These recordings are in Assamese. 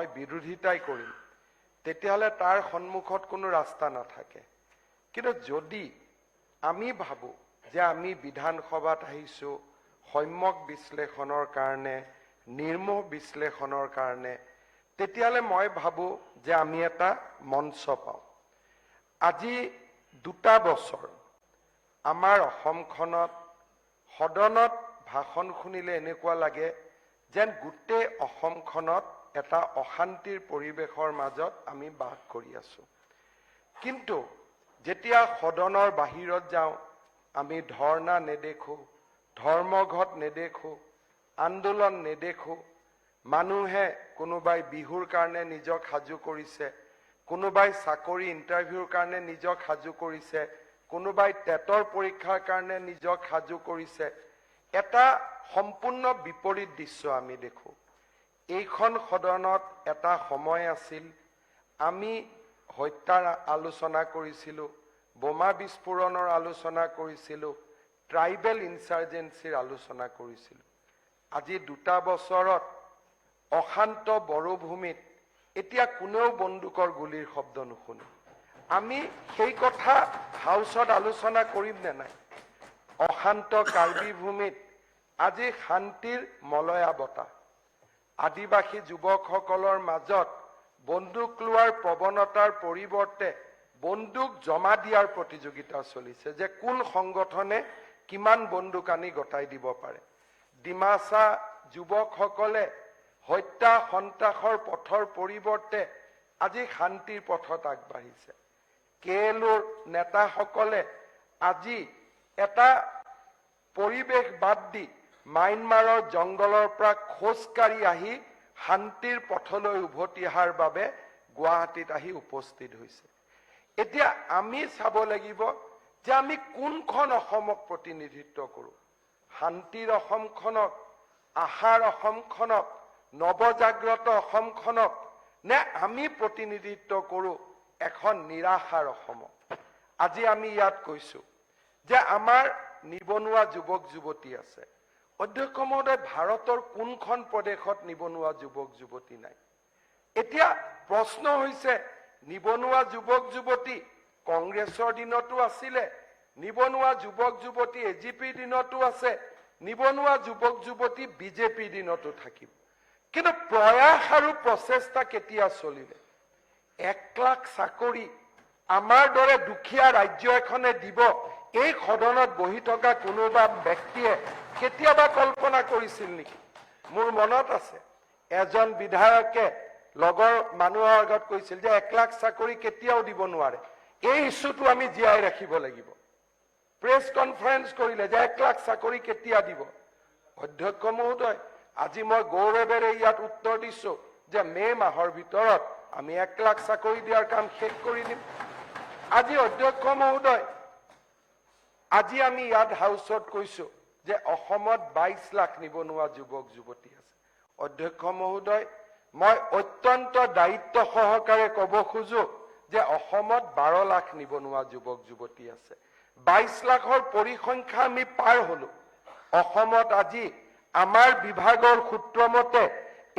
মই বিৰোধিতাই কৰিম তেতিয়াহ'লে তাৰ সন্মুখত কোনো ৰাস্তা নাথাকে কিন্তু যদি আমি ভাবো যে আমি বিধানসভাত আহিছো সম্যক বিশ্লেষণৰ কাৰণে নিৰ্মোহ বিশ্লেষণৰ কাৰণে তেতিয়াহ'লে মই ভাবো যে আমি এটা মঞ্চ পাওঁ আজি 2টা বছৰ আমাৰ অসমখনত সদনত ভাষণ শুনিলে এনেকুৱা লাগে যেন গোটেই অসমখনত এটা অশান্তিৰ পৰিৱেশৰ মাজত আমি বাস কৰি আছো কিন্তু যেতিয়া সদনৰ বাহিৰত যাওঁ আমি ধৰ্ণা নেদেখো ধৰ্মঘট নেদেখো আন্দোলন নেদেখো মানুহে কোনোবাই বিহুৰ কাৰণে নিজক সাজু কৰিছে কোনোবাই চাকৰি ইন্টাৰভিউৰ কাৰণে নিজক সাজু কৰিছে কোনোবাই টেটৰ পৰীক্ষাৰ কাৰণে নিজক সাজু কৰিছে এটা সম্পূৰ্ণ বিপৰীত দৃশ্য আমি দেখো এইখন সদনত এটা সময় আছিল আমি হত্যাৰ আলোচনা কৰিছিলো বোমা বিস্ফোৰণৰ আলোচনা কৰিছিলো ট্ৰাইবেল ইনসাৰ্জেন্সিৰ আলোচনা কৰিছিলো আজি 2টা বছৰত অশান্ত বড়োভূমিত এতিয়া কোনেও বন্দুকৰ গুলিৰ শব্দ নুশুনে আমি সেই কথা হাউসত আলোচনা কৰিম নে নাই অশান্ত কাৰ্বি ভূমিত আজি শান্তিৰ মলয়া বতাহ আদিবাসী যুৱকসকলৰ মাজত বন্দুক লোৱাৰ প্ৰৱণতাৰ পৰিৱৰ্তে বন্দুক জমা দিয়াৰ প্ৰতিযোগিতা চলিছে যে কোন সংগঠনে কিমান বন্দুক আনি গটাই দিব পাৰে ডিমাসা যুৱকসকলে হত্যা সন্ত্ৰাসৰ পথৰ পৰিৱৰ্তে আজি শান্তিৰ পথত আগবাঢ়িছে কেএলৰ নেতাসকলে আজি এটা পৰিৱেশ বাদ দি মাইনমাৰৰ জংগলৰ পৰা খোজকাঢ়ি আহি শান্তিৰ পথলৈ উভতি অহাৰ বাবে গুৱাহাটীত আহি উপস্থিত হৈছে এতিয়া আমি চাব লাগিব যে আমি কোনখন অসমক প্ৰতিনিধিত্ব কৰো শান্তিৰ অসমখনক আশাৰ অসমখনক নৱজাগ্ৰত অসমখনক নে আমি প্ৰতিনিধিত্ব কৰো এখন নিৰাশাৰ অসমক আজি আমি ইয়াত কৈছো যে আমাৰ নিবনুৱা যুৱক যুৱতী আছে অধ্যক্ষ মহোদয় ভাৰতৰ কোনখন প্ৰদেশত নিবনুৱা যুৱক যুৱতী নাই এতিয়া প্ৰশ্ন হৈছে নিবনুৱা যুৱক যুৱতী কংগ্ৰেছৰ দিনতো আছিলে নিবনুৱা যুৱক যুৱতী এজিপিৰ দিনতো আছে নিবনুৱা যুৱক যুৱতী বিজেপিৰ দিনতো থাকিব কিন্তু প্ৰয়াস আৰু প্ৰচেষ্টা কেতিয়া চলিলে 1 লাখ চাকৰি আমাৰ দৰে দুখীয়া ৰাজ্য এখনে দিব এই সদনত বহি থকা কোনোবা ব্যক্তিয়ে কেতিয়াবা কল্পনা কৰিছিল নেকি মোৰ মনত আছে এজন বিধায়কে লগৰ মানুহৰ আগত কৈছিল যে 1 লাখ চাকৰি কেতিয়াও দিব নোৱাৰে এই ইস্যুটো আমি জিয়াই ৰাখিব লাগিব প্ৰেছ কনফাৰেন্স কৰিলে যে 1 লাখ চাকৰি কেতিয়া দিব অধ্যক্ষ মহোদয় আজি মই গৌৰৱেৰে ইয়াত উত্তৰ দিছো যে মে মাহৰ ভিতৰত আমি 1 লাখ চাকৰি দিয়াৰ কাম শেষ কৰি দিম আজি অধ্যক্ষ মহোদয় আজি আমি ইয়াত হাউসত কৈছো যে অসমত 22 লাখ নিবনুৱা যুৱক যুৱতী আছে অধ্যক্ষ মহোদয় মই অত্যন্ত দায়িত্ব সহকাৰে ক'ব খোজো যে অসমত 12 লাখ নিবনুৱা যুৱক যুৱতী আছে 22 লাখৰ পৰিসংখ্যা আমি পাৰ হলো অসমত আজি আমাৰ বিভাগৰ সূত্ৰ মতে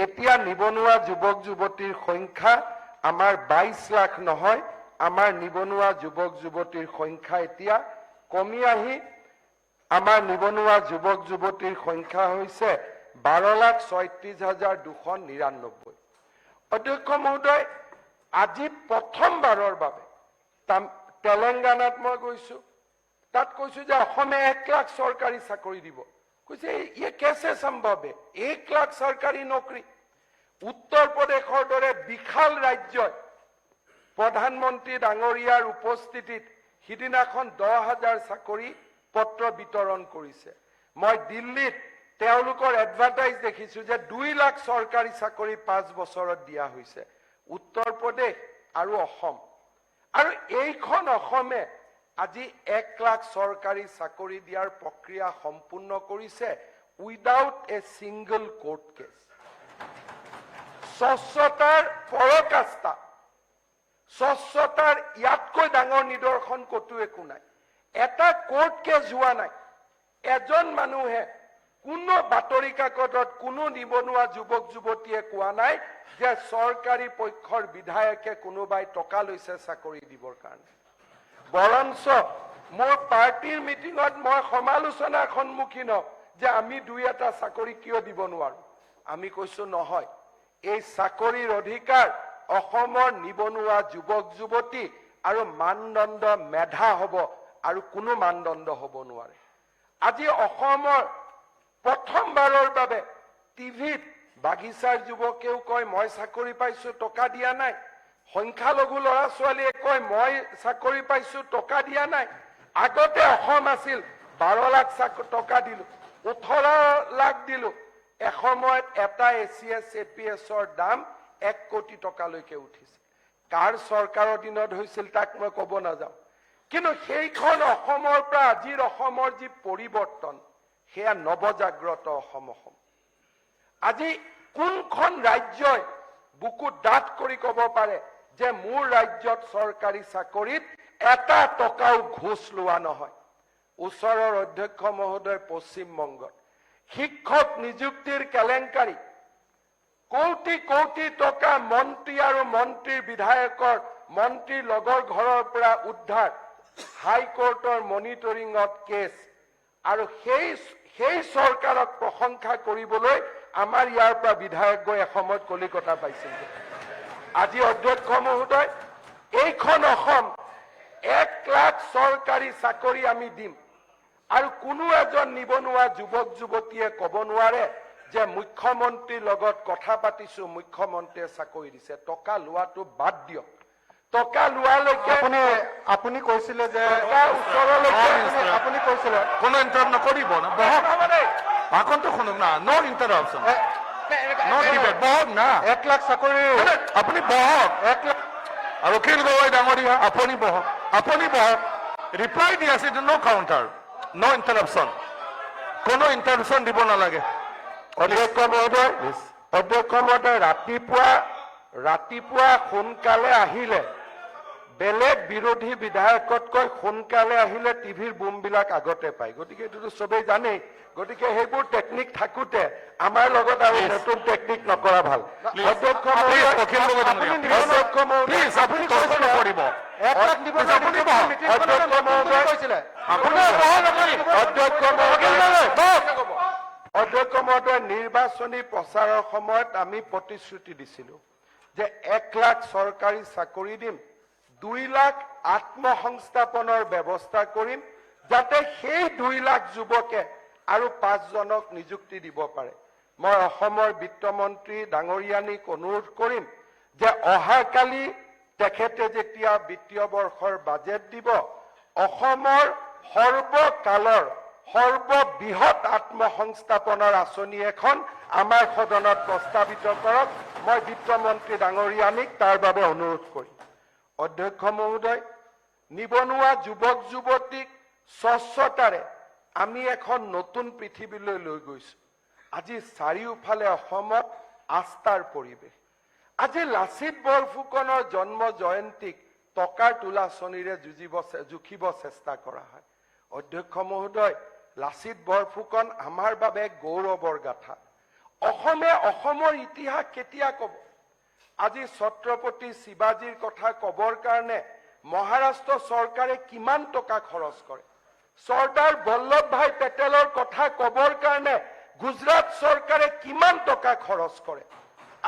এতিয়া নিবনুৱা যুৱক যুৱতীৰ সংখ্যা আমাৰ 22 লাখ নহয় আমাৰ নিবনুৱা যুৱক যুৱতীৰ সংখ্যা এতিয়া কমি আহি আমাৰ নিবনুৱা যুৱক যুৱতীৰ সংখ্যা হৈছে 12,36,299 অধ্যক্ষ মহোদয় আজি প্ৰথমবাৰৰ বাবে তেলেংগানাত মই গৈছো তাত কৈছো যে অসমে 1 লাখ চৰকাৰী চাকৰি দিব কৈছে ये कैसे संभव है 1 लाख सरकारी नौकरी उत्तर प्रदेशर दरे विशाल राज्य प्रधानमंत्री डांगरियार उपस्थितित हिदिनाखन 10,000 चाकरी पत्र वितरण करिसे मैं दिल्लीत तेओलोकर एडभार्टाइज देखिछु जे 2 लाख सरकारी चाकरी 5 बछरत दिया होइसे उत्तर प्रदेश आरु असम आरु एइखन असमे আজি 1 লাখ সরকারি চাকরি দিয়ার প্রক্রিয়া সম্পূর্ণ করিছে without a single court case স্বচ্ছতার পরাকাষ্ঠা স্বচ্ছতার ইয়াতকৈ ডাঙৰ নিদৰ্শন কতো একো নাই এটা কোৰ্ট কেস হোৱা নাই এজন মানুহে কোনো বাতৰি কাকতত কোনো নিবনুৱা যুৱক যুৱতীয়ে কোৱা নাই যে চৰকাৰী পক্ষৰ বিধায়কে কোনোবাই টকা লৈছে চাকৰি দিবৰ কাৰণে। বৰঞ্চ মোৰ পাৰ্টিৰ মিটিঙত মই সমালোচনাৰ সন্মুখীন হওঁ যে আমি দুই এটা চাকৰি কিয় দিব নোৱাৰো। আমি কৈছো নহয়, এই চাকৰিৰ অধিকাৰ অসমৰ নিবনুৱা যুৱক যুৱতী আৰু মানদণ্ড মেধা হ'ব আৰু কোনো মানদণ্ড হ'ব নোৱাৰে। আজি অসমৰ প্ৰথমবাৰৰ বাবে টিভিত বাগিচাৰ যুৱকেও কয় মই চাকৰি পাইছো টকা দিয়া নাই, সংখ্যালঘু ল'ৰা ছোৱালীয়ে কয় মই চাকৰি পাইছো টকা দিয়া নাই। আগতে অসম আছিল 12 লাখ টকা দিলো, 18 লাখ দিলো। এসময়ত এটা ACS APSৰ দাম 1 কোটি টকালৈকে উঠিছিল। কাৰ চৰকাৰৰ দিনত হৈছিল তাক মই ক'ব নাযাওঁ, কিন্তু সেইখন অসমৰ পৰা আজিৰ অসমৰ যি পৰিৱৰ্তন সেয়া নৱজাগ্ৰত অসম। আজি কোনখন ৰাজ্যই বুকু ডাঠ কৰি ক'ব পাৰে যে মোৰ ৰাজ্যত চৰকাৰী চাকৰিত এটা টকাও ঘোষ লোৱা নহয়। ওচৰৰ অধ্যক্ষ মহোদয় পশ্চিমবংগত শিক্ষক নিযুক্তিৰ কেলেংকাৰী, কোটি কোটি টকা মন্ত্ৰী আৰু মন্ত্ৰীৰ বিধায়কৰ মন্ত্ৰীৰ লগৰ ঘৰৰ পৰা উদ্ধাৰ, হাইকোৰ্টৰ মনিটৰিঙত কেছ, আৰু সেই চৰকাৰক প্ৰশংসা কৰিবলৈ আমাৰ ইয়াৰ পৰা বিধায়ক গৈ এসময়ত কলিকতা পাইছিল। আজি অধ্যক্ষ মহোদয়, এইখন অসম 1 লাখ চৰকাৰী চাকৰি আমি দিম, আৰু কোনো এজন নিবনুৱা যুৱক যুৱতীয়ে ক'ব নোৱাৰে যে মুখ্যমন্ত্ৰীৰ লগত কথা পাতিছো, মুখ্যমন্ত্ৰীয়ে চাকৰি দিছে। টকা লোৱাটো বাদ দিয়ক, টকা লোৱালৈকে আপুনি কৈছিলে যে আপুনি কৈছিলে কোনো ইণ্টাৰাপ্ট নকৰিব না, বহক ভাষণটো শুনক না, নো ইণ্টাৰাপশ্যন, নো ডিবেট, বহক না। 1 লাখ চাকৰি আপুনি বহক, 1 লাখ আৰু অখিল গগৈ ডাঙৰীয়া আপুনি বহক, ৰিপ্লাই দি আছে, নো কাউণ্টাৰ, নো ইণ্টাৰাপশ্যন, কোনো ইণ্টাৰাপশ্যন দিব নালাগে। অধ্যক্ষ মহোদয়, ৰাতিপুৱা সোনকালে আহিলে, বেলেগ বিৰোধী বিধায়কতকৈ সোনকালে আহিলে টিভিৰ বুমবিলাক আগতে পায়। গতিকে এইটোতো চবেই জানেই। গতিকে সেইবোৰ টেকনিক থাকোতে আমাৰ লগত আৰু নতুন টেকনিক নকৰা ভাল। অধ্যক্ষ মহোদয়, নিৰ্বাচনী প্ৰচাৰৰ সময়ত আমি প্ৰতিশ্ৰুতি দিছিলো যে 1 লাখ চৰকাৰী চাকৰি দিম, 2 লাখ আত্মসংস্থাপনৰ ব্যৱস্থা কৰিম, যাতে সেই 2 লাখ যুৱকে আৰু 5 জনক নিযুক্তি দিব পাৰে। মই অসমৰ বিত্তমন্ত্ৰী ডাঙৰীয়ানীক অনুৰোধ কৰিম যে অহাকালি তেখেতে যেতিয়া বিত্তীয় বৰ্ষৰ বাজেট দিব, অসমৰ সৰ্বকালৰ সৰ্ববৃহৎ আত্মসংস্থাপনৰ আঁচনি এখন আমাৰ সদনত প্ৰস্তাৱিত কৰক। মই বিত্তমন্ত্ৰী ডাঙৰীয়ানীক তাৰ বাবে অনুৰোধ কৰিম। অধ্যক্ষ মহোদয়, নিবনুৱা যুৱক যুৱতীক স্বচ্ছতাৰে আমি এখন নতুন পৃথিৱীলৈ লৈ গৈছো। আজি চাৰিওফালে অসমত আস্থাৰ পৰিৱেশ। আজি লাচিত বৰফুকনৰ জন্ম জয়ন্তীক টকাৰ তোলাচনীৰে জুখিব চেষ্টা কৰা হয়। অধ্যক্ষ মহোদয়, লাচিত বৰফুকন আমাৰ বাবে গৌৰৱৰ গাথা। অসমে অসমৰ ইতিহাস কেতিয়া ক'ব? আজি ছত্ৰপতি শিৱাজীৰ কথা ক'বৰ কাৰণে মহাৰাষ্ট্ৰ চৰকাৰে কিমান টকা খৰচ কৰে? চৰ্দাৰ বল্লভ ভাই পেটেলৰ কথা ক'বৰ কাৰণে গুজৰাট চৰকাৰে কিমান টকা খৰচ কৰে?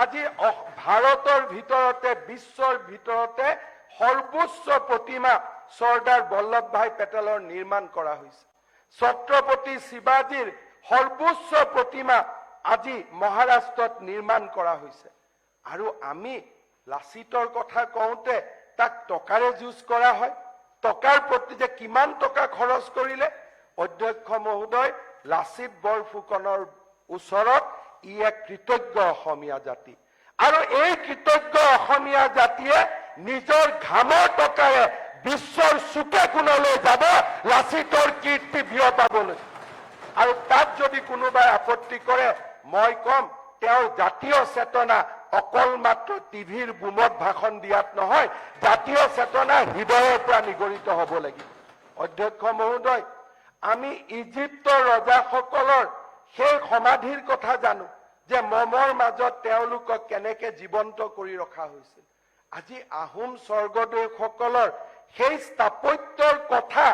আজি ভাৰতৰ ভিতৰতে, বিশ্বৰ ভিতৰতে সৰ্বোচ্চ প্ৰতিমা চৰ্দাৰ বল্লভ ভাই পেটেলৰ নিৰ্মাণ কৰা হৈছে। ছত্ৰপতি শিৱাজীৰ সৰ্বোচ্চ প্ৰতিমা আজি মহাৰাষ্ট্ৰত নিৰ্মাণ কৰা হৈছে। আৰু আমি লাচিতৰ কথা কওঁতে তাক টকাৰে যুঁজ কৰা হয়। টকাৰ প্ৰতি যে কিমান টকা খৰচ কৰিলে? অধ্যক্ষ মহোদয়, লাচিত বৰফুকনৰ ওচৰত ই এক কৃতজ্ঞ অসমীয়া জাতি, আৰু এই কৃতজ্ঞ অসমীয়া জাতিয়ে নিজৰ ঘামৰ টকাৰে বিশ্বৰ চুকে কোণলৈ যাব লাচিতৰ কীৰ্তি বিয়পাবলৈ। আৰু তাত যদি কোনোবাই আপত্তি কৰে, মই কম তেওঁৰ জাতীয় চেতনা অকল মাত্ৰ টিভিৰ বুমত ভাষণ দিয়াত নহয়, জাতীয় চেতনা হৃদয়ৰ পৰা নিগৰিত হ'ব লাগিব। অধ্যক্ষ মহোদয়, আমি ইজিপ্তৰ ৰজাসকলৰ সেই সমাধিৰ কথা জানো, যে মমৰ মাজত তেওঁলোকক কেনেকে জীৱন্ত কৰি ৰখা হৈছিল। আজি আহোম স্বৰ্গদেউসকলৰ সেই স্থাপত্যৰ কথা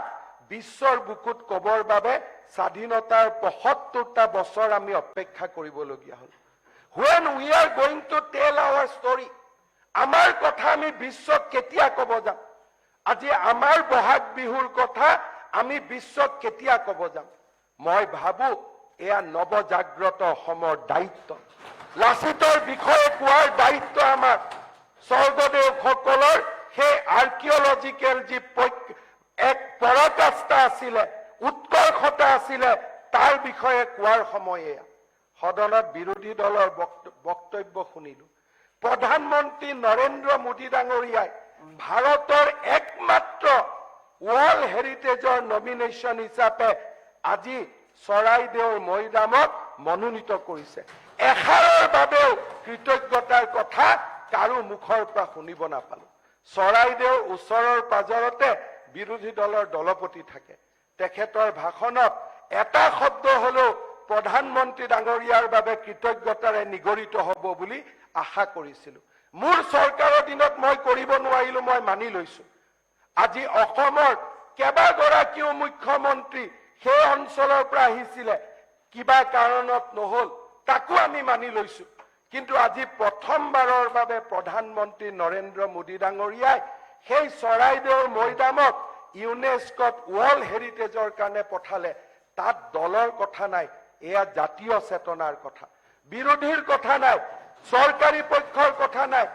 বিশ্বৰ বুকুত কবৰ বাবে স্বাধীনতাৰ ৭৫টা বছৰ আমি অপেক্ষা কৰিবলগীয়া হ'ল। When we are going to tell our story, আমাৰ কথা আমি বিশ্বক কেতিয়া কব যাম? আজি আমাৰ বহাগ বিহুৰ কথা আমি বিশ্বক কেতিয়া কব যাম? মই ভাবো এয়া নৱজাগ্ৰত অসমৰ দায়িত্ব। লাচিতৰ বিষয়ে কোৱাৰ দায়িত্ব আমাৰ। স্বৰ্গদেউসকলৰ সেই আৰ্কিঅলজিকেল যি এক পৰাকাষ্ঠা আছিলে, উৎকৰ্ষতা আছিলে, তাৰ বিষয়ে কোৱাৰ সময় এয়া। সদনত বিৰোধী দলৰ বক্তব্য শুনিলো। প্ৰধানমন্ত্ৰী নৰেন্দ্ৰ মোদী ডাঙৰীয়াই ভাৰতৰ একমাত্ৰ ৱৰ্ল্ড হেৰিটেজৰ নমিনেশ্যন হিচাপে আজি চৰাইদেউৰ মৈদামক মনোনীত কৰিছে। এষাৰৰ বাবেও কৃতজ্ঞতাৰ কথা কাৰো মুখৰ পৰা শুনিব নাপালো। চৰাইদেউৰ ওচৰৰ পাজৰতে বিৰোধী দলৰ দলপতি থাকে। তেখেতৰ ভাষণত এটা শব্দ হলেও প্ৰধানমন্ত্ৰী ডাঙৰীয়াৰ বাবে কৃতজ্ঞতাৰে নিগৰিত হ'ব বুলি আশা কৰিছিলো। মোৰ চৰকাৰৰ দিনত মই কৰিব নোৱাৰিলো, মই মানি লৈছো। আজি অসমৰ কেইবাগৰাকীও মুখ্যমন্ত্ৰী সেই অঞ্চলৰ পৰা আহিছিলে, কিবা কাৰণত নহল, তাকো আমি মানি লৈছো। কিন্তু আজি প্ৰথমবাৰৰ বাবে প্ৰধানমন্ত্ৰী নৰেন্দ্ৰ মোদী ডাঙৰীয়াই সেই চৰাইদেউৰ মৈদামক ইউনেস্কোত ৱৰ্ল্ড হেৰিটেজৰ কাৰণে পঠালে। তাত দলৰ কথা নাই, এয়া জাতীয় চেতনাৰ কথা। বিৰোধীৰ কথা নাই, চৰকাৰী পক্ষৰ কথা নাই।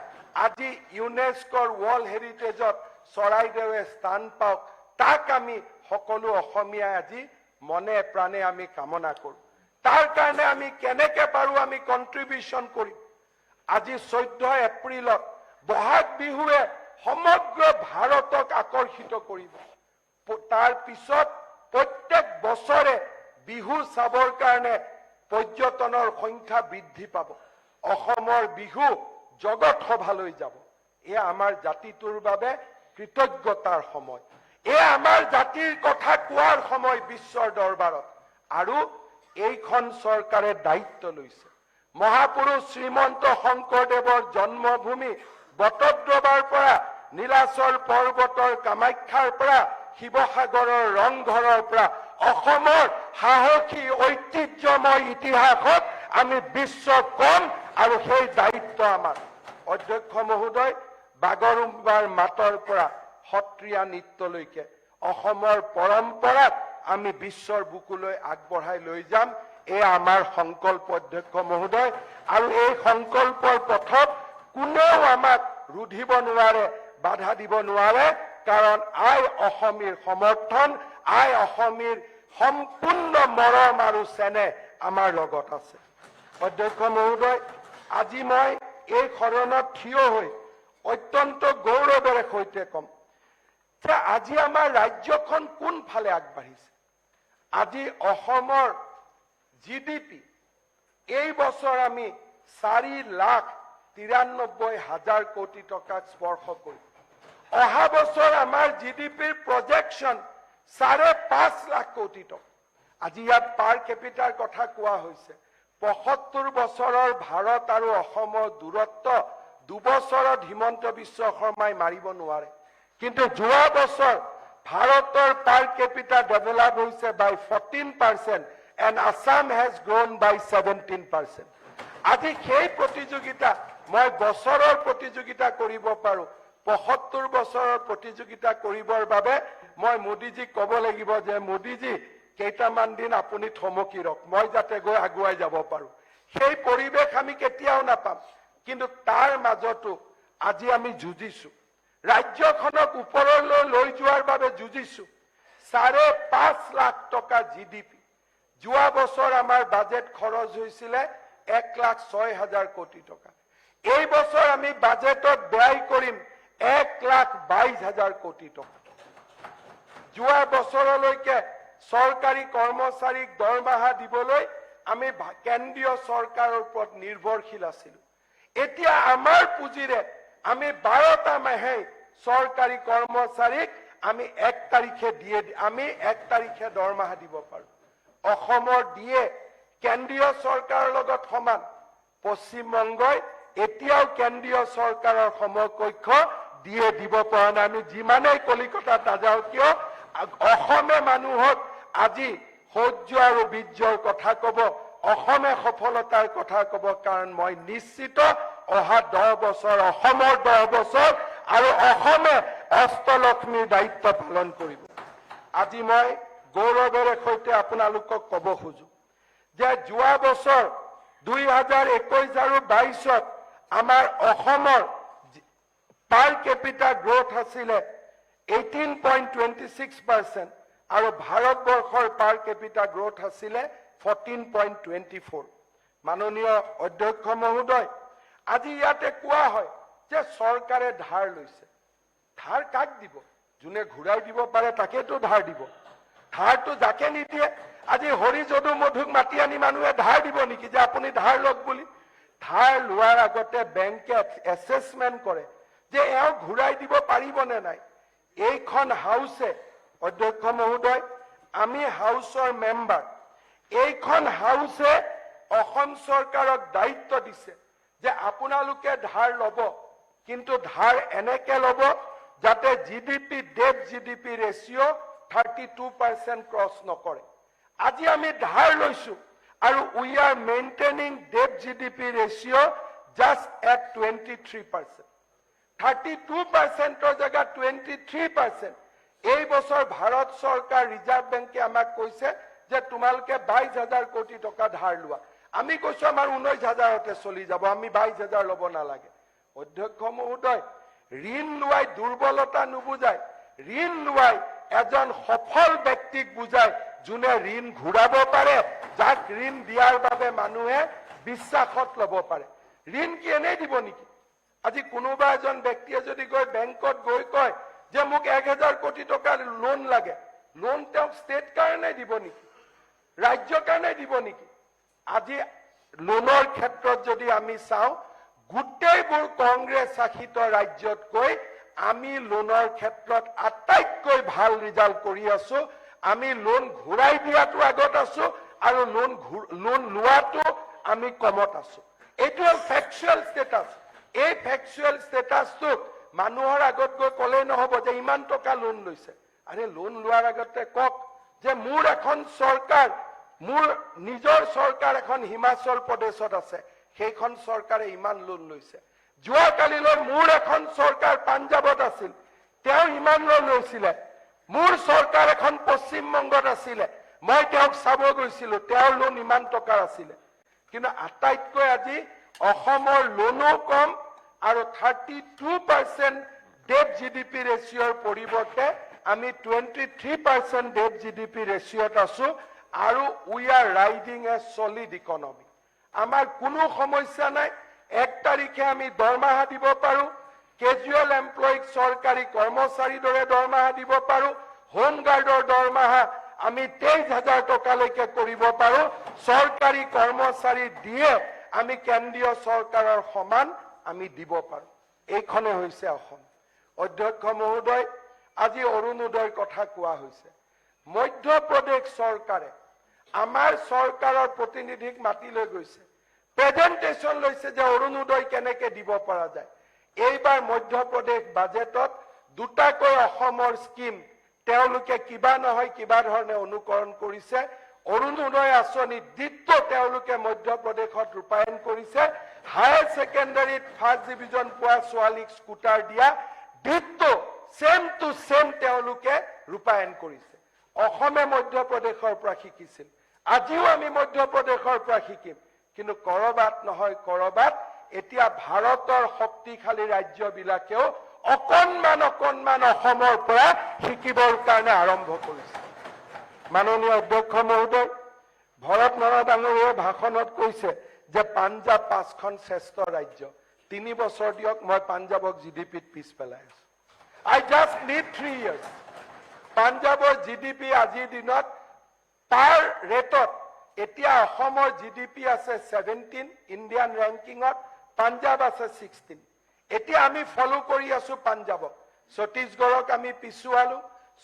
আজি ইউনেস্কোৰ ৱৰ্ল্ড হেৰিটেজত চৰাইদেউৱে স্থান পাওক, তাক আমি সকলো অসমীয়াই আজি মনে প্ৰাণে আমি কামনা কৰো। তাৰ কাৰণে আমি কেনেকে পাৰো আমি কন্ট্ৰিবিউশন কৰিম। আজি 14 এপ্ৰিলত বহাগ বিহুৱে সমগ্ৰ ভাৰতক আকৰ্ষিত কৰিব। তাৰ পিছত প্ৰত্যেক বছৰে বিহু চাবৰ কাৰণে পৰ্যটনৰ সংখ্যা বৃদ্ধি পাব। অসমৰ বিহু জগত সভালৈ যাব। এয়া আমাৰ জাতিটোৰ বাবে কৃতজ্ঞতাৰ সময়। এয়া আমাৰ জাতিৰ কথা কোৱাৰ সময় বিশ্বৰ দৰবাৰত। আৰু এইখন চৰকাৰে দায়িত্ব লৈছে। মহাপুৰুষ শ্ৰীমন্ত শংকৰদেৱৰ জন্মভূমি বটদ্ৰৱাৰ পৰা, নীলাচল পৰ্বতৰ কামাখ্যাৰ পৰা, শিৱসাগৰৰ ৰংঘৰৰ পৰা অসমৰ সাহসী ঐতিহ্যময় ইতিহাসত আমি বিশ্বক কম, আৰু সেই দায়িত্ব আমাৰ। অধ্যক্ষ মহোদয়, বাগৰুম্বাৰ মাতৰ পৰা সত্ৰীয়া নৃত্যলৈকে অসমৰ পৰম্পৰাক আমি বিশ্বৰ বুকুলৈ আগবঢ়াই লৈ যাম। এয়া আমাৰ সংকল্প অধ্যক্ষ মহোদয়। আৰু এই সংকল্পৰ পথত কোনেও আমাক ৰুধিব নোৱাৰে, বাধা দিব নোৱাৰে। কাৰণ আই অসমীৰ সমৰ্থন, আই অসমীৰ সম্পূৰ্ণ মৰম আৰু চেনেহ আমাৰ লগত আছে। অধ্যক্ষ মহোদয়, আজি মই এই সদনত থিয় হৈ অত্যন্ত গৌৰৱেৰে সৈতে কম যে আজি আমাৰ ৰাজ্যখন কোনফালে আগবাঢ়িছে। আজি অসমৰ GDP এই বছৰ আমি 4,93,000 কোটি টকাক স্পৰ্শ কৰিম। অহা বছৰ আমাৰ GDPৰ প্ৰজেকশ্যন 5.5 লাখ কোটি টকা। আজি ইয়াত পাৰ কেপিটাৰ কথা কোৱা হৈছে। 75 বছৰৰ ভাৰত আৰু অসমৰ দূৰত্ব 2 বছৰত হিমন্ত বিশ্ব শৰ্মাই মাৰিব নোৱাৰে। কিন্তু যোৱা বছৰ ভাৰতৰ পাৰ কেপিটা ডেভেলপ হৈছে by 14% and Assam has grown by 17%. আজি সেই প্ৰতিযোগিতা মই বছৰৰ প্ৰতিযোগিতা কৰিব পাৰো, 75 বছৰৰ প্ৰতিযোগিতা কৰিবৰ বাবে মই মোদীজীক ক'ব লাগিব যে মোদীজী কেইটামান দিন আপুনি থমকি ৰওক, মই যাতে গৈ আগুৱাই যাব পাৰো। সেই পৰিৱেশ আমি কেতিয়াও নাপাম। কিন্তু তাৰ মাজতো আজি আমি যুঁজিছো, ৰাজ্যখনক ওপৰলৈ লৈ যোৱাৰ বাবে যুঁজিছো। 5.5 লাখ টকা GDP। যোৱা বছৰ আমাৰ বাজেট খৰচ হৈছিলে 1,06,000 কোটি টকা। এই বছৰ আমি বাজেটত ব্যয় কৰিম 1,22,000 কোটি টকা। যোৱা বছৰলৈকে চৰকাৰী কৰ্মচাৰীক দৰমহা দিবলৈ আমি কেন্দ্ৰীয় চৰকাৰৰ ওপৰত নিৰ্ভৰশীল আছিলো। এতিয়া আমাৰ পুঁজিৰে আমি 12টা মাহে চৰকাৰী কৰ্মচাৰীক আমি 1 তাৰিখে দৰমহা দিব পাৰো। অসমৰ দিয়ে কেন্দ্ৰীয় চৰকাৰৰ লগত সমান। পশ্চিমবংগই এতিয়াও কেন্দ্ৰীয় চৰকাৰৰ সমকক্ষ দিয়ে দিব পৰা নাই। আমি যিমানেই কলিকতাত নাযাওঁ কিয় অসমে মানুহক আজি সৌৰ্য আৰু বীৰ্যৰ কথা কব, অসমে সফলতাৰ কথা কব, কাৰণ মই নিশ্চিত অহা 10 বছৰ অসমৰ 10 বছৰ আৰু অসমে অষ্টলক্ষ্মীৰ দায়িত্ব পালন কৰিব। আজি মই গৌৰৱেৰে সৈতে আপোনালোকক কব খোজো যে যোৱা বছৰ 2021 আৰু 22ত আমাৰ অসমৰ পাৰ কেপিটা গ্ৰোথ আছিলে 18.26% আৰু ভাৰতবৰ্ষৰ পাৰ কেপিটা গ্ৰোথ আছিলে 14.24। মাননীয় অধ্যক্ষ মহোদয়, আজি ইয়াতে কোৱা হয় যে চৰকাৰে ধাৰ লৈছে। ধাৰ কাক দিব? যোনে ঘূৰাই দিব পাৰে তাকেতো ধাৰ দিব। ধাৰটো যাকে নিদিয়ে, আজি হৰি যদু মধুক মাতি আনি মানুহে ধাৰ দিব নেকি যে আপুনি ধাৰ লওক বুলি? ধাৰ লোৱাৰ আগতে বেংকে এছেছমেণ্ট কৰে যে এওঁ ঘূৰাই দিব পাৰিব নে নাই। এইখন হাউছে, অধ্যক্ষ মহোদয়, আমি হাউচৰ মেম্বাৰ, এইখন হাউছে অসম চৰকাৰক দায়িত্ব দিছে যে আপোনালোকে ধাৰ ল'ব, কিন্তু ধাৰ এনেকে ল'ব যাতে GDP debt GDP ratio' 32% cross নকৰে। আজি আমি ধাৰ লৈছো আৰু we are maintaining debt GDP ratio' just at 23%। 32%ৰ জেগাত 23%। এই বছৰ ভাৰত চৰকাৰ ৰিজাৰ্ভ বেংকে আমাক কৈছে যে তোমালোকে 22,000 কোটি টকা ধাৰ লোৱা। আমি কৈছো আমাৰ 19,000তে চলি যাব, আমি 22,000 ল'ব নালাগে। অধ্যক্ষ মহোদয়, ঋণ লোৱাই দুৰ্বলতা নুবুজায়, ঋণ লোৱাই এজন সফল ব্যক্তিক বুজায় যোনে ঋণ ঘূৰাব পাৰে, যাক ঋণ দিয়াৰ বাবে মানুহে বিশ্বাসত ল'ব পাৰে। ঋণ কি এনেই দিব নেকি? আজি কোনোবা এজন ব্যক্তিয়ে যদি গৈ বেংকত গৈ কয় যে মোক 1,000 কোটি টকাৰ লোন লাগে, লোন তেওঁক ষ্টেট কাৰণে দিব নেকি? ৰাজ্যৰ কাৰণে দিব নেকি? আজি লোনৰ ক্ষেত্ৰত যদি আমি চাওঁ, গোটেইবোৰ কংগ্ৰেছ শাসিত ৰাজ্যতকৈ আমি লোনৰ ক্ষেত্ৰত আটাইতকৈ ভাল ৰিজাল্ট কৰি আছো। আমি লোন ঘূৰাই দিয়াটো আগত আছো আৰু লোন লোৱাটো আমি কমত আছো। এইটো ফেকচুৱেল ষ্টেটাছ। এই ফেকচুৱেল ষ্টেটাছটোক মানুহৰ আগত গৈ ক'লেই নহ'ব যে ইমান টকা লোন লৈছে। আৰে লোন লোৱাৰ আগতে কওক যে মোৰ এখন চৰকাৰ, মোৰ নিজৰ চৰকাৰ এখন হিমাচল প্ৰদেশত আছে, সেইখন চৰকাৰে ইমান লোন লৈছে। যোৱাকালিলৈ মোৰ এখন চৰকাৰ পাঞ্জাৱত আছিল, তেওঁ ইমান লোন লৈছিলে। মোৰ চৰকাৰ এখন পশ্চিমবংগত আছিলে, মই তেওঁক চাব গৈছিলো, তেওঁৰ লোন ইমান টকাৰ আছিলে। কিন্তু আটাইতকৈ আজি অসমৰ লোনো কম আৰু 32% ডেট জিডিপি ৰেচিঅ'ৰ পৰিৱৰ্তে আমি 23% ডেট জিডিপি ৰেচিঅ'ত আছো আৰু we R riding A solid economy. আমাৰ কোনো সমস্যা নাই। 1 তাৰিখে আমি দৰমহা দিব পাৰো, কেজুৱেল এমপ্লয়ীক চৰকাৰী কৰ্মচাৰীৰ দৰে দৰমহা দিব পাৰো, হোমগাৰ্ডৰ দৰমহা আমি 23,000 টকালৈকে কৰিব পাৰো। চৰকাৰী কৰ্মচাৰী দিয়ে আমি কেন্দ্ৰীয় চৰকাৰৰ সমান আমি দিব পাৰো। এইখনে হৈছে অসম। অধ্যক্ষ মহোদয়, আজি অৰুণোদয়ৰ কথা কোৱা হৈছে। মধ্যপ্ৰদেশ চৰকাৰে আমাৰ চৰকাৰৰ প্ৰতিনিধিক মাতি লৈ গৈছে, প্ৰেজেন্টেশন লৈছে যে অৰুণোদয় কেনেকে দিব পৰা যায়। এইবাৰ মধ্যপ্ৰদেশ বাজেটত দুটাকৈ অসমৰ স্কিম তেওঁলোকে কিবা নহয় কিবা ধৰণে অনুকৰণ কৰিছে। অৰুণোদয় আঁচনি দ্বিতীয় তেওঁলোকে মধ্যপ্ৰদেশত ৰূপায়ণ কৰিছে। হায়াৰ ছেকেণ্ডাৰীত ফাৰ্ষ্ট ডিভিজন পোৱা ছোৱালীক স্কুটাৰ দিয়া দ্বিতীয় সেম টু সেম তেওঁলোকে ৰূপায়ণ কৰিছে। অসমে মধ্যপ্ৰদেশৰ পৰা শিকিছিল, আজিও আমি মধ্যপ্ৰদেশৰ পৰা শিকিম। কিন্তু কৰবাত নহয় কৰবাত এতিয়া ভাৰতৰ শক্তিশালী ৰাজ্যবিলাকেও অকণমান অকণমান অসমৰ পৰা শিকিবৰ কাৰণে আৰম্ভ কৰিছে। মাননীয় অধ্যক্ষ মহোদয়, ভৰত নৰহ ডাঙৰীয়াই ভাষণত কৈছে যে পাঞ্জাৱ 5খন শ্ৰেষ্ঠ ৰাজ্য। 3 বছৰ দিয়ক, মই পাঞ্জাৱক জিডিপিত পিছ পেলাই আছো। I just need 3 years. পাঞ্জাৱৰ জিডিপি আজিৰ দিনত পাৰ ৰেটত এতিয়া অসমৰ জিডিপি আছে 17 ইণ্ডিয়ান ৰেংকিঙত, পাঞ্জাৱ আছে 16। এতিয়া আমি ফলো কৰি আছো পাঞ্জাৱক। ছত্তীশগড়ক আমি পিছুৱালো,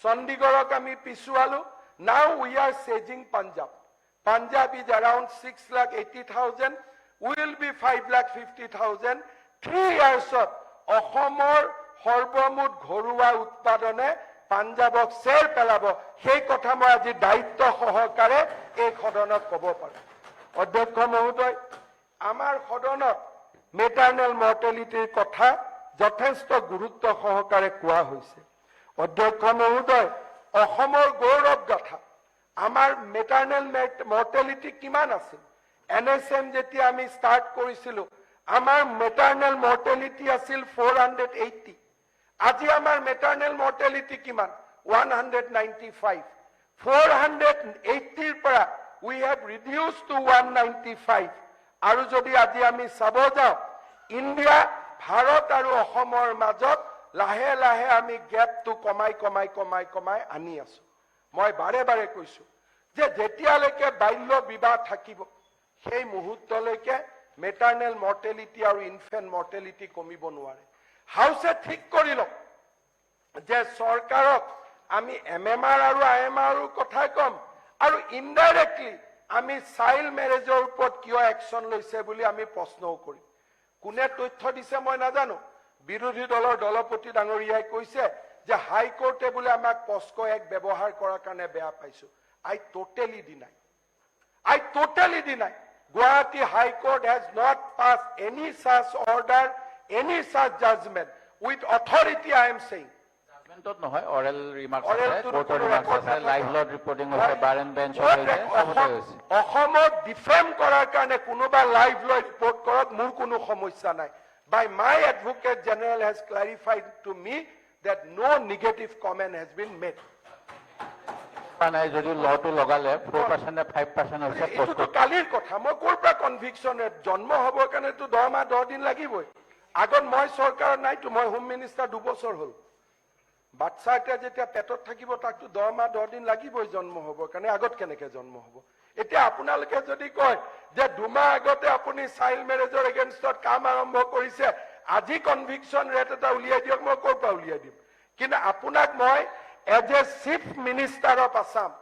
চণ্ডীগড়ক আমি পিছুৱালো। Now we are saging Punjab. Punjab is around 6,80,000. will be 5,50,000 3 yearsত অসমৰ সৰ্বমুঠ ঘৰুৱা উৎপাদনে পাঞ্জাবক চেৰ পেলাব সেই কথা মই আজি দায়িত্ব সহকাৰে এই সদনত ক'ব পাৰো অধ্যক্ষ মহোদয় আমাৰ সদনত মেটাৰনেল মৰ্টেলিটিৰ কথা যথেষ্ট গুৰুত্ব সহকাৰে কোৱা হৈছে অধ্যক্ষ মহোদয় অসমৰ গৌৰৱ গাথা আমাৰ মেটাৰনেল মৰ্টেলিটি কিমান আছিল NSM যেতিয়া আমি ষ্টাৰ্ট কৰিছিলো আমাৰ মেটাৰনেল মৰ্টেলিটি আছিল 480 আজি আমাৰ মেটাৰনেল মৰ্টেলিটি কিমান 195 480 ৰ পৰা we have reduced to 195 আৰু যদি আজি আমি চাব যাওঁ ইণ্ডিয়া ভাৰত আৰু অসমৰ মাজত লাহে লাহে আমি গ্যাপটো কমাই আনি আছো মই বাৰে বাৰে কৈছো যে যেতিয়ালৈকে বাল্য বিবাহ থাকিব সেই মুহূৰ্তলৈকে মেটাৰনেল মৰ্টেলিটি আৰু ইনফেন্ট মৰ্টেলিটি কমিব নোৱাৰে হাউসে ঠিক কৰি লওক যে চৰকাৰক আমি MMR আৰু IMR কথা কম আৰু ইনডাইৰেক্টলি আমি চাইল্ড মেৰেজৰ ওপৰত কিয় একশন লৈছে বুলি আমি প্ৰশ্নও কৰিম কোনে তথ্য দিছে মই নাজানো বিৰোধী দলৰ দলপতি ডাঙৰীয়াই কৈছে যে হাইকোৰ্টে বোলে আমাক পস্কো এক ব্যৱহাৰ কৰাৰ কাৰণে বেয়া পাইছো I totally deny Guwahati High Court has not passed any such order any such judgment with authority I am saying judgment নহয় oral remarks আছে court remarks আছে live load reporting হৈছে bar and bench হৈছে সবতে হৈছে অসমত ডিফেম কৰাৰ কাৰণে কোনোবা লাইভ লড ৰিপৰ্ট কৰক মোৰ কোনো সমস্যা নাই by my advocate general has clarified to me that no negative comment has been made নাই যদি লটো লগালে 4% নে 5% হৈছে এটো কালিৰ কথা মই কোৰ পৰা কনভিকচনে জন্ম হবৰ কাৰণে তো 10 মাহ 10 দিন লাগিবই আগত মই চৰকাৰ নাই তো মই হোম মিনিষ্টাৰ 2 বছৰ হল বাচ্চাটা যেতিয়া পেটত থাকিব তাকটো 10 মাহ 10 দিন লাগিবই জন্ম হবৰ কাৰণে আগত কেনেকে জন্ম হ'ব এতিয়া আপোনালোকে যদি কয় যে 2 মাহ আগতে আপুনি চাইল্ড মেৰেজৰ এগেইনষ্টত কাম আৰম্ভ কৰিছে আজি কনভিকচন ৰেট এটা উলিয়াই দিয়ক মই কোৰ পৰা উলিয়াই দিম কিন্তু আপোনাক মই as a chief minister of Assam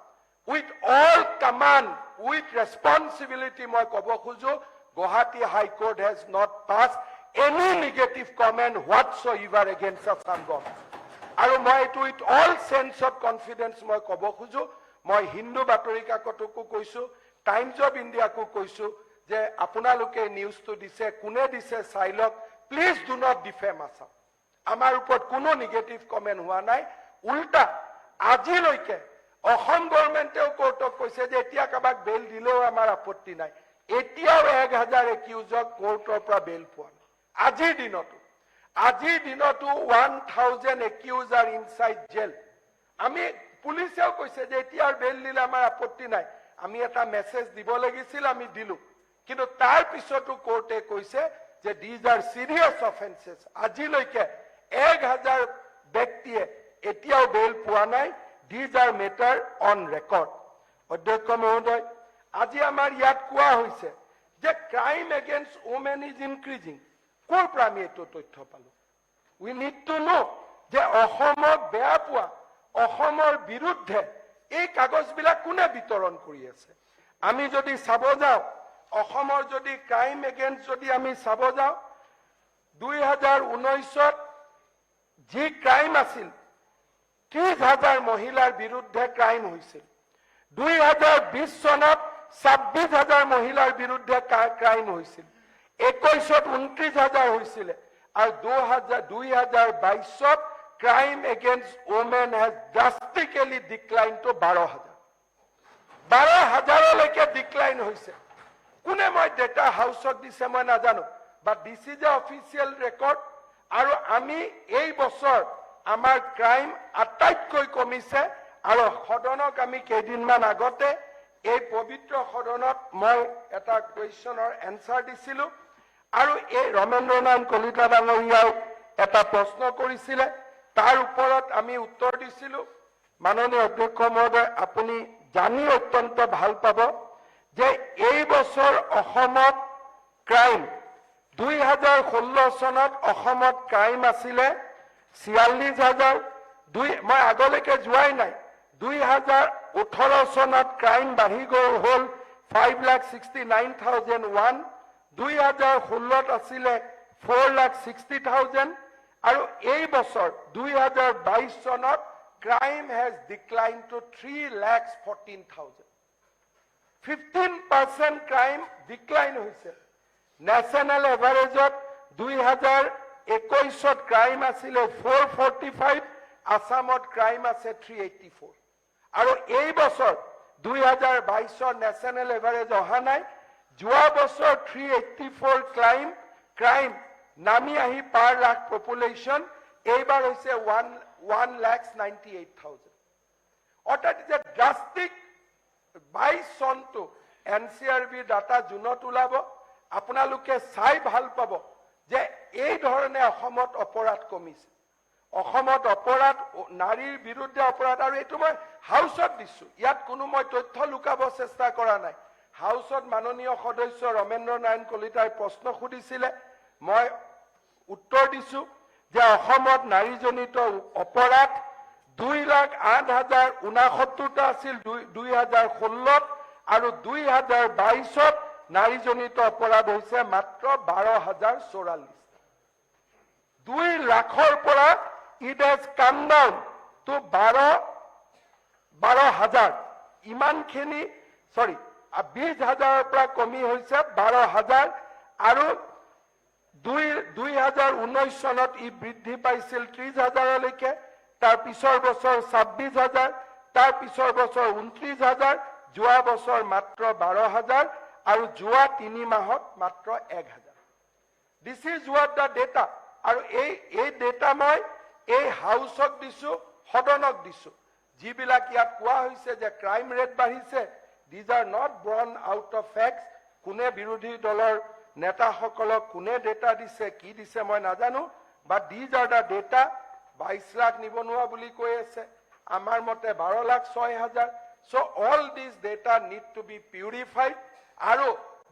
with all command with responsibility মই কব খুজো Guwahati High Court has not passed any negative comment whatsoever against Assam government আৰু মই এটো with all sense of confidence মই কব খুজো মই হিন্দু বাতৰি কাকতকো কৈছো টাইমছ অফ ইণ্ডিয়াকো কৈছো যে আপোনালোকে নিউজটো দিছে কোনে দিছে চাইলক please do not defame Assam আমাৰ ওপৰত কোনো নেগেটিভ কমেন্ট হোৱা নাই উল্টা আজিলৈকে অসম গভৰ্ণমেণ্টেও কোৰ্টক কৈছে যে এতিয়া কাবাক বেল দিলেও আমাৰ আপত্তি নাই এতিয়াও 1000 একিউজক কোৰ্টৰ পৰা বেল পোৱা নাই আজিৰ দিনতো 1000 একিউজ আৰ ইনসাইড জেল আমি পুলিশেও কৈছে যে এতিয়াৰ বেল দিলে আমাৰ আপত্তি নাই আমি এটা মেছেজ দিব লাগিছিল আমি দিলু কিন্তু তাৰ পিছতো কোৰ্টে কৈছে যে these are serious offenses আজিলৈকে 1000 ব্যক্তিয়ে এতিয়াও বেল পোৱা নাই these are matter on record অধ্যক্ষ মহোদয় আজি আমাৰ ইয়াত কোৱা হৈছে যে crime against women is increasing কোৰ পৰা আমি এটো তথ্য পালো we need to know যে অসমক বেয়া পোৱা অসমৰ বিৰুদ্ধে এই কাগজবিলাক কোনে বিতৰণ কৰি আছে আমি যদি চাব যাওঁ অসমৰ যদি ক্ৰাইম এগেইনষ্ট যদি আমি চাব যাওঁ 2019ত যি ক্ৰাইম আছিল 30,000 মহিলাৰ বিৰুদ্ধে ক্ৰাইম হৈছিল 2020 চনত 26,000 মহিলাৰ বিৰুদ্ধে ক্ৰাইম হৈছিল 21ত 29,000 হৈছিল আৰু 2022ত crime against women has drastically declined to 12,000 লৈকে ডিক্লাইন হৈছে কোনে মই ডেটা হাউসত দিছে মই নাজানো but this is a official record আৰু আমি এই বছৰ আমাৰ ক্ৰাইম আটাইতকৈ কমিছে আৰু সদনক আমি কেইদিনমান আগতে এই পবিত্ৰ সদনত মই এটা কোৱেশ্চনৰ এনসাৰ দিছিলো আৰু এই ৰমেন্দ্ৰনাথ কলিতা ডাঙৰীয়াও এটা প্ৰশ্ন কৰিছিলে তাৰ ওপৰত আমি উত্তৰ দিছিলো মাননীয় অধ্যক্ষ মহোদয় আপুনি জানি অত্যন্ত ভাল পাব যে এই বছৰ অসমত ক্ৰাইম 2016 চনত অসমত ক্ৰাইম আছিলে 46,000 মই আগলৈকে যোৱাই নাই 2018 চনত ক্ৰাইম বাঢ়ি গৈ হ'ল 5,69,001 2016 আছিলে 4,60,000 আৰু এই বছৰ 2022 চনত crime has declined to 3,14,000. 15% crime decline হৈছে. National average 2021 crime আছিলে 445, আসামত crime আছে 384. আৰু এই বছৰ 2022 national average অহা নাই. যোৱা বছৰ 384 crime নামি আহি পাৰ লাখ পপুলেশ্যন এইবাৰ হৈছে 1,98,000. অৰ্থাৎ যে ড্ৰাষ্টিক 22 চনটো NCRB ডাটা জুনত ওলাব. আপোনালোকে চাই ভাল পাব যে এই ধৰণে অসমত অপৰাধ কমিছে. অসমত অপৰাধ, নাৰীৰ বিৰুদ্ধে অপৰাধ, আৰু এইটো মই হাউচত দিছো. ইয়াত কোনো মই তথ্য লুকাব চেষ্টা কৰা নাই. হাউচত মাননীয় সদস্য ৰমেন্দ্ৰ নাৰায়ণ কলিতাই প্ৰশ্ন সুধিছিলে, মই উত্তৰ দিছো যে অসমত নাৰীজনিত অপৰাধ 2,08,069টা আছিল 2016 আৰু 2022 নাৰীজনিত অপৰাধ হৈছে মাত্ৰ 12,044. 2 লাখৰ পৰা it has come down to 12,000. ইমানখিনি 20,000ৰ পৰা কমি হৈছে 12,000 আৰু 2019 চনত ই বৃদ্ধি পাইছিল 30,000লৈকে. তাৰ পিছৰ বছৰ 26,000, তাৰ পিছৰ বছৰ 29,000, যোৱা বছৰ মাত্ৰ 12,000 আৰু যোৱা 3 মাহত মাত্ৰ 1,000. This is what the data. আৰু এই ডেটা মই এই হাউচক দিছো, সদনক দিছো. যিবিলাক ইয়াত কোৱা হৈছে যে ক্ৰাইম ৰেট বাঢ়িছে, these are not born out of facts. কোনে বিৰোধী দলৰ নেতাসকলক কোনে ডেটা দিছে, কি দিছে মই নাজানো, but these are the data. 22 lakh নিবনুৱা বুলি কৈ আছে, আমাৰ মতে 12,06,000. So all these data need to be purified. আৰু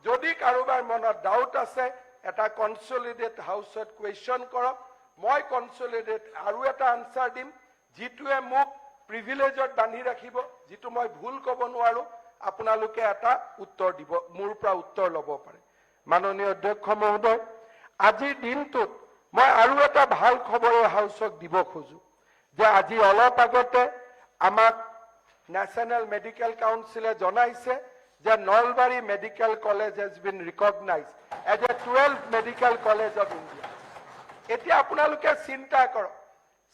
যদি কাৰোবাৰ মনত ডাউট আছে, এটা কনসলিডেট হাউচত কুৱেশ্যন কৰক. মই কনসলিডেট আৰু এটা আনসাৰ দিম, যিটোৱে মোক প্ৰিভিলেজত বান্ধি ৰাখিব, যিটো মই ভুল ক'ব নোৱাৰো. আপোনালোকে এটা উত্তৰ দিব, মোৰ পৰা উত্তৰ ল'ব পাৰে. মাননীয় অধ্যক্ষ মহোদয়, আজিৰ দিনটোত মই আৰু এটা ভাল খবৰ হাউচক দিব খোজো যে আজি অলপ আগতে আমাক নেশ্যনেল মেডিকেল কাউন্সিলে জনাইছে যে Nalbari medical college has been recognized as a 12th medical college of India. এতিয়া আপোনালোকে চিন্তা কৰক,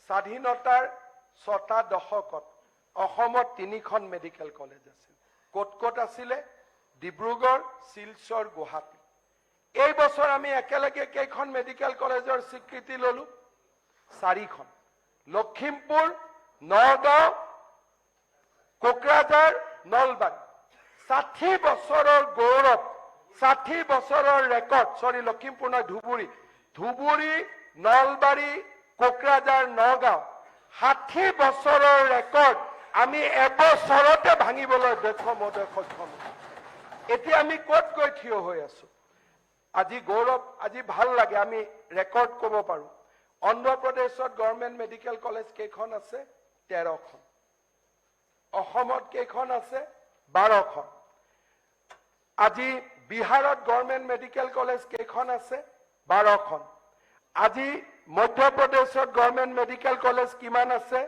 স্বাধীনতাৰ 6টা দশকত অসমত 3খন মেডিকেল কলেজ আছিল. ক'ত ক'ত আছিলে? ডিব্ৰুগড়, শিলচৰ, গুৱাহাটী. এই বছৰ আমি একেলগে কেইখন মেডিকেল কলেজৰ স্বীকৃতি ললো? 4খন. লখিমপুৰ, নগাঁও, কোকৰাঝাৰ, নলবাৰী. 60 বছৰৰ গৌৰৱ, 60 বছৰৰ ৰেকৰ্ড. লখিমপুৰ নহয়, ধুবুৰী, নলবাৰী, কোকৰাঝাৰ, নগাঁও. 60 বছৰৰ ৰেকৰ্ড আমি এবছৰতে ভাঙিবলৈ সক্ষম. এতিয়া আমি ক'ত গৈ থিয় হৈ আছো? আজি গৌৰৱ, আজি ভাল লাগে আমি ৰেকৰ্ড ক'ব পাৰো. অন্ধ্ৰপ্ৰদেশত গভৰ্ণমেণ্ট মেডিকেল কলেজ কেইখন আছে? 13খন. অসমত কেইখন আছে? 12খন. আজি বিহাৰত গভৰ্ণমেণ্ট মেডিকেল কলেজ কেইখন আছে? 12খন. আজি মধ্যপ্ৰদেশত গভৰ্ণমেণ্ট মেডিকেল কলেজ কিমান আছে?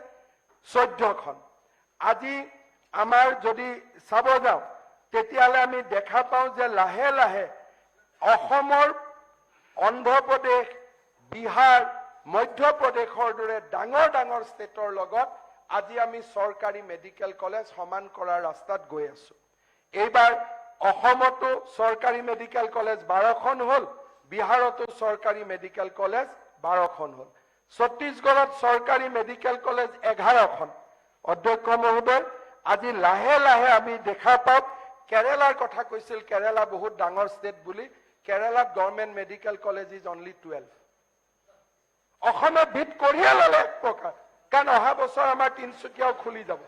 14খন. আজি আমাৰ যদি চাব যাওঁ তেতিয়ালে আমি দেখা পাওঁ যে লাহে লাহে অসমৰ অন্ধ্ৰপ্ৰদেশ, বিহাৰ, মধ্যপ্ৰদেশৰ দৰে ডাঙৰ ডাঙৰ ষ্টেটৰ লগত আজি আমি চৰকাৰী মেডিকেল কলেজ সমান কৰাৰ ৰাস্তাত গৈ আছো. এইবাৰ অসমতো চৰকাৰী মেডিকেল কলেজ 12খন হ'ল, বিহাৰতো চৰকাৰী মেডিকেল কলেজ 12খন হ'ল, ছত্তীশগড়ত চৰকাৰী মেডিকেল কলেজ 11খন. অধ্যক্ষ মহোদয়, আজি লাহে লাহে আমি দেখা পাওঁ, কেৰেলাৰ কথা কৈছিল, কেৰেলা বহুত ডাঙৰ ষ্টেট বুলি. কেৰেলাত government medical college is only 12. অসমে বিট কৰিয়ে ল'লে এক প্ৰকাৰ, কাৰণ অহা বছৰ আমাৰ তিনচুকীয়াও খুলি যাব.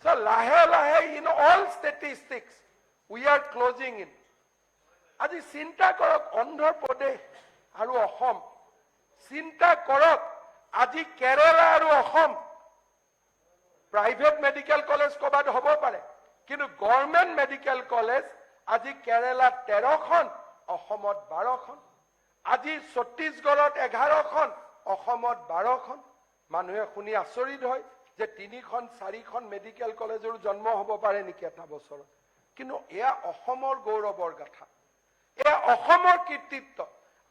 So lahe lahe in all statistics we are closing in. আজি চিন্তা কৰক অন্ধ্ৰ প্ৰদেশ আৰু অসম, চিন্তা কৰক আজি কেৰালা আৰু অসম. প্ৰাইভেট মেডিকেল কলেজ ক'বাত হ'ব পাৰে, কিন্তু গভৰ্ণমেণ্ট মেডিকেল কলেজ আজি কেৰালাত 13খন, অসমত 12খন। আজি ছত্তীশগড়ত 11খন, অসমত 12খন। মানুহে শুনি আচৰিত হয় যে 3খন 4খন মেডিকেল কলেজৰ জন্ম হ'ব পাৰে নেকি এটা বছৰত। কিন্তু এয়া অসমৰ গৌৰৱৰ গাথা, এয়া অসমৰ কৃতিত্ব।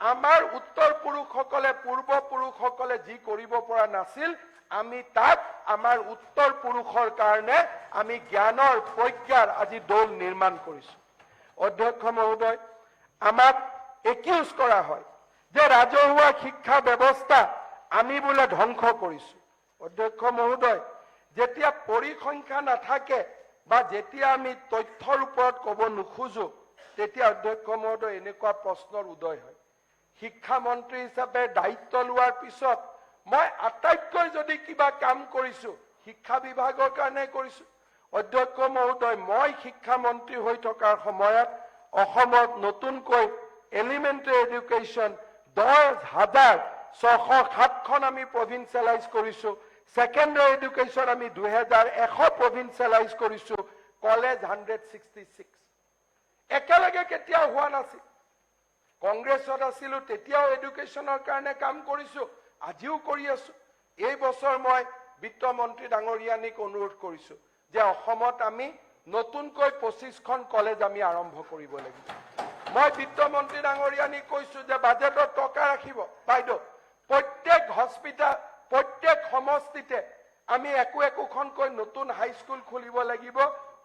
আমাৰ উত্তৰ পুৰুষসকলে, পূৰ্বপুৰুষসকলে যি কৰিব পৰা নাছিল, আমি তাক আমাৰ উত্তৰ পুৰুষৰ কাৰণে আমি জ্ঞানৰ প্ৰজ্ঞাৰ আজি দৌল নিৰ্মাণ কৰিছো। অধ্যক্ষ মহোদয়, আমাক একিউজ কৰা হয় যে ৰাজহুৱা শিক্ষা ব্যৱস্থা আমি বোলে ধ্বংস কৰিছো। অধ্যক্ষ মহোদয়, যেতিয়া পৰিসংখ্যা নাথাকে বা যেতিয়া আমি তথ্যৰ ওপৰত ক'ব নোখোজো, তেতিয়া অধ্যক্ষ মহোদয় এনেকুৱা প্ৰশ্নৰ উদয় হয়। শিক্ষামন্ত্ৰী হিচাপে দায়িত্ব লোৱাৰ পিছত মই আটাইতকৈ যদি কিবা কাম কৰিছো, শিক্ষা বিভাগৰ কাৰণে কৰিছো। অধ্যক্ষ মহোদয়, মই শিক্ষামন্ত্ৰী হৈ থকাৰ সময়ত অসমত নতুনকৈ এলিমেণ্টাৰী এডুকেশ্যন 10,607খন আমি প্ৰভিন্সিয়েলাইজ কৰিছো। সেকেন্ডাৰী এডুকেশ্যন আমি 2100 প্ৰভিন্সিয়েলাইজ কৰিছো। কলেজ 166। একেলগে কেতিয়াও হোৱা নাছিল। কংগ্ৰেছত আছিলো, তেতিয়াও এডুকেশ্যনৰ কাৰণে কাম কৰিছো, আজিও কৰি আছো। এই বছৰ মই বিত্তমন্ত্ৰী ডাঙৰীয়ানীক অনুৰোধ কৰিছো যে অসমত আমি নতুনকৈ 25খন কলেজ আমি আৰম্ভ কৰিব লাগিব। মই বিত্তমন্ত্ৰী ডাঙৰীয়ানীক কৈছো যে বাজেটত টকা ৰাখিব। বাইদেউ, প্ৰত্যেক হস্পিটাল, প্ৰত্যেক সমষ্টিতে আমি একোখনকৈ নতুন হাইস্কুল খুলিব লাগিব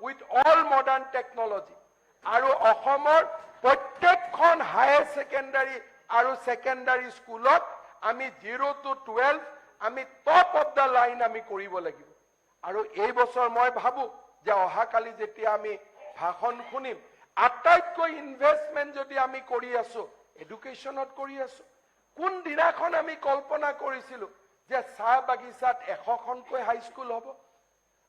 উইথ অল মডাৰ্ণ টেকনলজি। আৰু অসমৰ প্ৰত্যেকখন হায়াৰ ছেকেণ্ডাৰী আৰু ছেকেণ্ডাৰী স্কুলত আমি 0 to 12 আমি টপ অফ দ্য লাইন আমি কৰিব লাগিব। আৰু এই বছৰ মই ভাবো যে অহাকালি যেতিয়া আমি ভাষণ শুনিম, আটাইতকৈ ইনভেষ্টমেণ্ট যদি আমি কৰি আছো, এডুকেশ্যনত কৰি আছো। কোন দিনাখন আমি কল্পনা কৰিছিলো যে চাহ বাগিচাত 100খনকৈ হাইস্কুল হ'ব?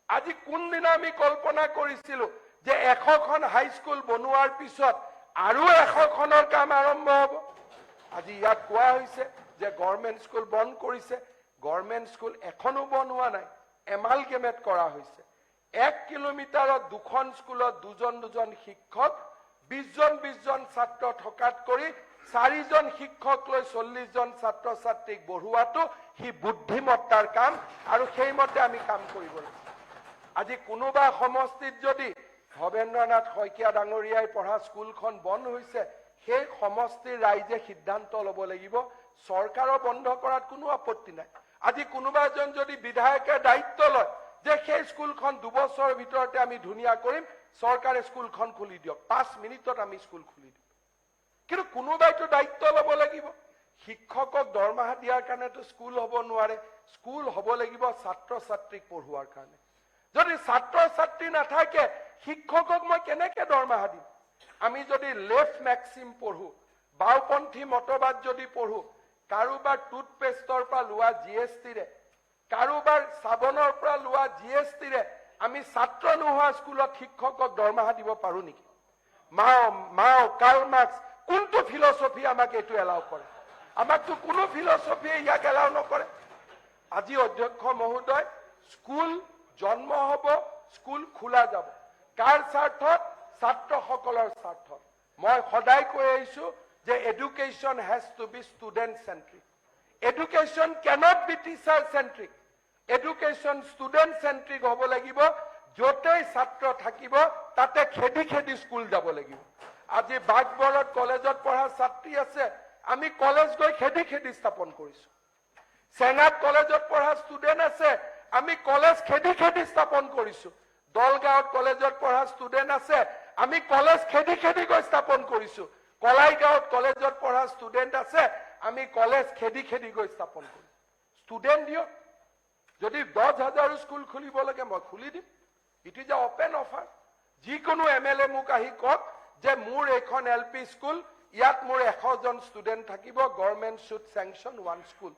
আজি কোনদিনা আমি কল্পনা কৰিছিলো যে 100খন হাইস্কুল বনোৱাৰ পিছত আৰু 100খনৰ কাম আৰম্ভ হ'ব? আজি ইয়াত কোৱা হৈছে যে গভৰ্ণমেণ্ট স্কুল বন্ধ কৰিছে। গভৰ্ণমেণ্ট স্কুল এখনো বন্ধ হোৱা নাই, এমালগেমেট কৰা হৈছে। 1 কিলোমিটাৰত 2খন স্কুলত 2জন শিক্ষক, 20জন ছাত্ৰ থকাত কৰি 4জন শিক্ষক লৈ 40জন ছাত্ৰ ছাত্ৰীক বঢ়োৱাটো সি বুদ্ধিমত্তাৰ কাম, আৰু সেইমতে আমি কাম কৰিব লাগিব। আজি কোনোবা সমষ্টিত যদি ভৱেন্দ্ৰনাথ শইকীয়া ডাঙৰীয়াই পঢ়া স্কুলখন বন্ধ হৈছে, সেই সমষ্টিৰ ৰাইজে সিদ্ধান্ত ল'ব লাগিব। চৰকাৰৰ বন্ধ কৰাত কোনো আপত্তি নাই। আজি কোনোবা এজন যদি বিধায়কে দায়িত্ব লয় যে সেই স্কুলখন 2 বছৰৰ ভিতৰতে আমি ধুনীয়া কৰিম, চৰকাৰে স্কুলখন খুলি দিয়ক, 5 মিনিটত আমি স্কুল খুলি দিম। কিন্তু কোনোবাইতো দায়িত্ব ল'ব লাগিব। শিক্ষকক দৰমহা দিয়াৰ কাৰণেতো স্কুল হ'ব নোৱাৰে। স্কুল হ'ব লাগিব ছাত্ৰ ছাত্ৰীক পঢ়োৱাৰ কাৰণে। যদি ছাত্ৰ ছাত্ৰী নাথাকে, শিক্ষকক মই কেনেকে দৰমহা দিম? আমি যদি লেফ্ট মেক্সিম পঢ়ো, বাওপন্থী মতবাদ যদি পঢ়ো, কাৰোবাৰ টুথপেষ্টৰ পৰা লোৱা GSTৰে, কাৰোবাৰ চাবোনৰ পৰা লোৱা GSTৰে আমি ছাত্ৰ নোহোৱা স্কুলত শিক্ষকক দৰমহা দিব পাৰো নেকি? মাও কাৰ্ল মাৰ্ক্স কোনটো ফিলচফি আমাক এইটো এলাও কৰে? আমাকতো কোনো ফিলচফিয়ে ইয়াক এলাও নকৰে। আজি অধ্যক্ষ মহোদয়, স্কুল জন্ম হ'ব, স্কুল খোলা যাব। কাৰ স্বাৰ্থত? ছাত্ৰসকলৰ স্বাৰ্থত। মই সদায় কৈ আহিছো যে education has to be student centric. Education cannot be teacher centric. Education student centric হ'ব লাগিব। য'তেই ছাত্ৰ থাকিব তাতে খেদি স্কুল যাব লাগিব। আজি বাগবৰত কলেজত পঢ়া ছাত্ৰী আছে, আমি কলেজ গৈ খেদি স্থাপন কৰিছো। চেঙাত কলেজত পঢ়া ষ্টুডেণ্ট আছে, আমি কলেজ খেদি স্থাপন কৰিছো। দলগাঁৱত কলেজত পঢ়া ষ্টুডেণ্ট আছে, আমি কলেজ খেদি গৈ স্থাপন কৰিছো। কলাইগাঁৱত কলেজত পঢ়া ষ্টুডেণ্ট আছে, আমি কলেজ খেদি গৈ স্থাপন কৰিছো। ষ্টুডেণ্ট দিয়ক। যদি 10,000 স্কুল খুলিব লাগে মই খুলি দিম। It is a open offer. যিকোনো MLA মোক আহি কওক যে মোৰ এইখন LP স্কুল, ইয়াত মোৰ 100জন ষ্টুডেণ্ট থাকিব, গভৰ্ণমেণ্ট শুড চেংচন 1 স্কুল।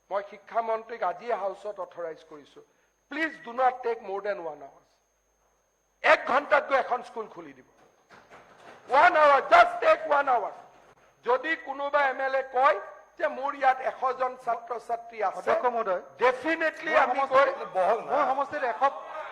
মই শিক্ষামন্ত্ৰীক আজিয়ে হাউচত অথৰাইজ কৰিছো, প্লিজ ডু নট টেক মোৰ দেন 1 hour। 1 ঘণ্টাত গৈ এখন স্কুল খুলি দিব। 1 hour, just take 1 hour। যদি কোনোবা MLA কয় যে মোৰ ইয়াত 100জন ছাত্ৰ ছাত্ৰী আছে, ডেফিনেটলি আমি গৈ মোৰ সমষ্টিত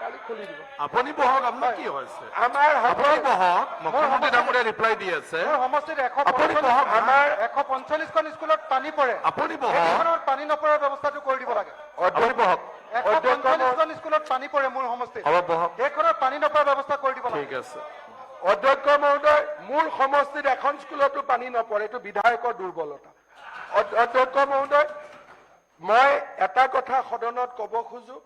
কালি খুলি দিব আপুনি বহক আপোনাৰ কি হৈছে আমাৰ আপুনি বহক মুখ্যমন্ত্ৰী ডাঙৰীয়া ৰিপ্লাই দি আছে সমষ্টিত আপুনি বহক আমাৰ 145খন স্কুলত পানী পৰে আপুনি বহক এইখনত পানী নপৰাৰ ব্যৱস্থাটো কৰি দিব লাগে আপুনি বহক 145খন স্কুলত পানী পৰে মোৰ সমষ্টিত হ'ব বহক এইখনত পানী নপৰাৰ ব্যৱস্থা কৰি দিব লাগে ঠিক আছে অধ্যক্ষ মহোদয় মোৰ সমষ্টিত এখন স্কুলতো পানী নপৰে এইটো বিধায়কৰ দুৰ্বলতা অধ্যক্ষ মহোদয় মই এটা কথা সদনত ক'ব খোজো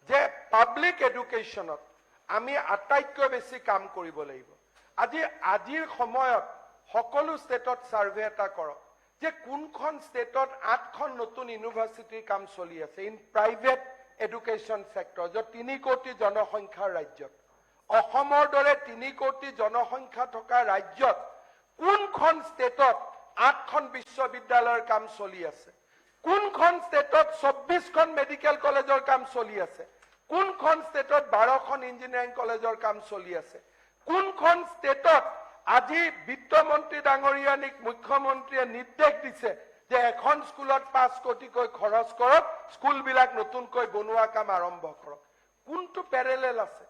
যে পাব্লিক এডুকেশ্যনত আমি আটাইতকৈ বেছি কাম কৰিব লাগিব আজিৰ সময়ত সকলো ষ্টেটত সাৰ্ভে এটা কৰক যে কোনখন ষ্টেটত 8খন নতুন ইউনিভাৰ্চিটিৰ কাম চলি আছে ইন প্ৰাইভেট এডুকেশ্যন সেক্টৰ য'ত 3 কোটি জনসংখ্যাৰ ৰাজ্যত অসমৰ দৰে 3 কোটি জনসংখ্যা থকা ৰাজ্যত কোনখন ষ্টেটত 8খন বিশ্ববিদ্যালয়ৰ কাম চলি আছে কোনখন ষ্টেটত 24খন মেডিকেল কলেজৰ কাম চলি আছে কোনখন ষ্টেটত 12খন ইঞ্জিনিয়াৰিং কলেজৰ কাম চলি আছে কোনখন ষ্টেটত আজি বিত্তমন্ত্ৰী ডাঙৰীয়ানিক মুখ্যমন্ত্ৰীয়ে নিৰ্দেশ দিছে যে এখন স্কুলত 5 কোটিকৈ খৰচ কৰক স্কুলবিলাক নতুনকৈ বনোৱা কাম আৰম্ভ কৰক কোনটো পেৰেলেল আছে